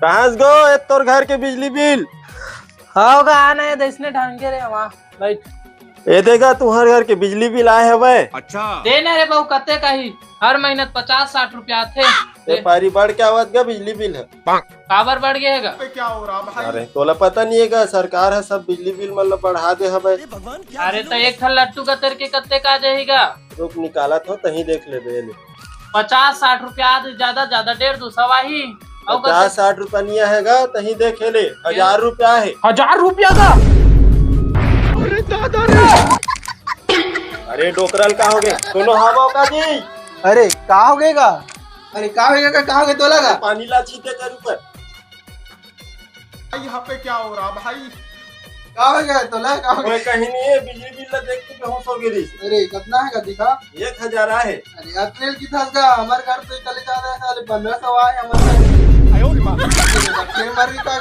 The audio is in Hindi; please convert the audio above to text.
कहाँ से गो ये तोर घर के बिजली बिल? हाँ होगा आना है इसने ढंगे रे वहाँ बैठ ये देगा तुम्हारे घर के बिजली बिल आए है वै? अच्छा देने रे बहु कते का ही हर महीने 50-60 रुपया थे। ये पारी बढ़ के आवत का बिजली बिल है। काबर बढ़ गएगा? क्या हो रहा भाई? अरे तोला पता नहीं है का सरकार है सब बिजली बिल मतलब बढ़ा दे है वै। अरे तो एक थल लट्टू का तेर के कत्ते का जाएगा? रुक निकाला तो तही देख ले बे। 50-60 रुपया ज्यादा 150-200 ही 50-60 रुपया नहीं हैगा तही देख ले 1000 रुपया है। 1000 रुपया का? अरे डोकरल का हो गए सुनो हवा का जी। अरे का हो गएगा? अरे का हो गएगा? का हो गया तो लगा पानी ला छीटे कर ऊपर। यहाँ पे क्या हो रहा भाई? का हो गया तो लगा? का हो गया? कोई कहीं नहीं है बिजली बिल ला देख के बेहोश हो गई। अरे कितना है का दिखा? 1000 है। अरे अप्रैल की था का हमारे घर पे कल जा रहा है साले 1500 आए हमारे। फिर मर गई का